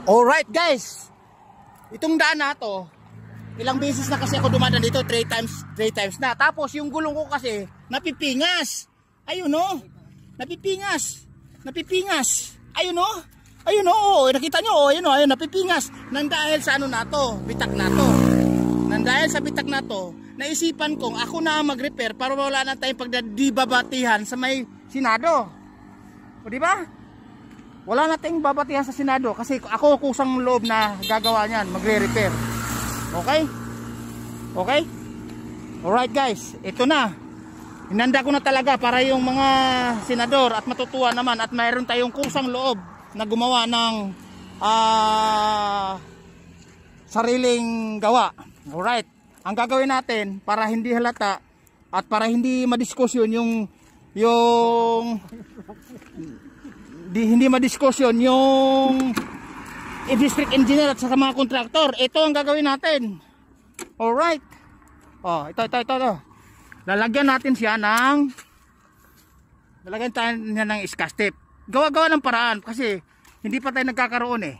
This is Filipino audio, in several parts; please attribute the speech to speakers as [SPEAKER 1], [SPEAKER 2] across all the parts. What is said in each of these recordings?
[SPEAKER 1] Alright guys, itong daan na to, ilang beses na kasi ako dumadaan dito, 3 times na. Tapos yung gulong ko kasi napipingas. Ayun no, napipingas. Ayun no, nakita nyo, ayun napipingas. Nang dahil sa ano na to, bitak na to. Nang dahil sa bitak na to, naisipan kong ako na mag-repair para wala na tayong pagdadibabatihan sa may Senado. O di ba? Wala na tayong babatihan sa Senado kasi ako kusang loob na gagawa niyan, magre-repair. Okay? Okay? Alright guys, ito na. Hinanda ko na talaga para yung mga senador at matutuwa naman at mayroon tayong kusang loob na gumawa ng sariling gawa. Alright. Ang gagawin natin para hindi halata at para hindi madiskusyon hindi madiskusyon yung district engineer at sa mga kontraktor, ito ang gagawin natin. Alright. Oh, ito. Lalagyan natin siya ng scotch tape. Gawa-gawa ng paraan kasi hindi pa tayo nagkakaroon eh.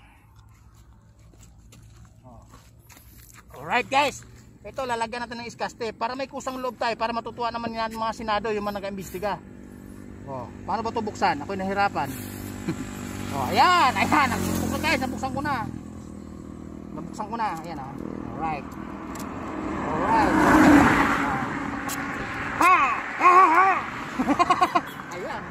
[SPEAKER 1] Alright guys, ito lalagyan natin ng scotch tape para may kusang loob tayo, para matutuwa naman yan mga senado, yung mga nag-imbestiga. Oh, paano ba ito buksan? Ako'y nahirapan. Oh, ayan, nabuksan guys, nabuksan ko na. Ayan Alright. Ha! Ayan.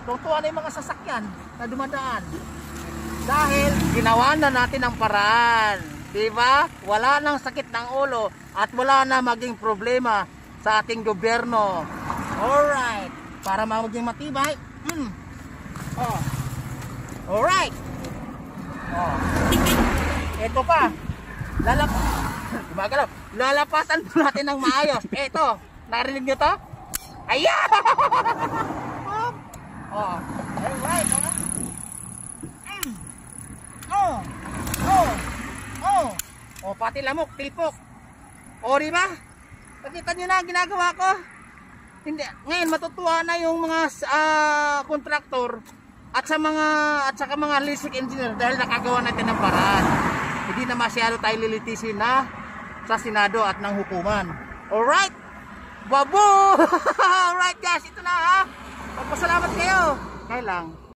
[SPEAKER 1] Tutuwa na yung mga sasakyan na dumadaan. Dahil ginawa na natin ang paraan. Diba? Wala nang sakit ng ulo at wala na maging problema sa ating gobyerno. Alright. Para maging matibay. Oh. Alright. Oh. Ito pa. Lalapasan po natin ng maayos. Ito. Narinig nyo to? Ayan! Oh. Alright. Oh, pati lamok, tilpok. O, diba? Nakita nyo na ang ginagawa ko? Hindi, ngayon matutuwa na yung mga kontraktor at saka mga lisik engineer dahil nakagawa natin ng paraan. Hindi na masyado tayo lilitisin na sa Senado at ng hukuman. Alright? Babo! Alright guys, ito na ha. Magpasalamat kayo. Kaya lang.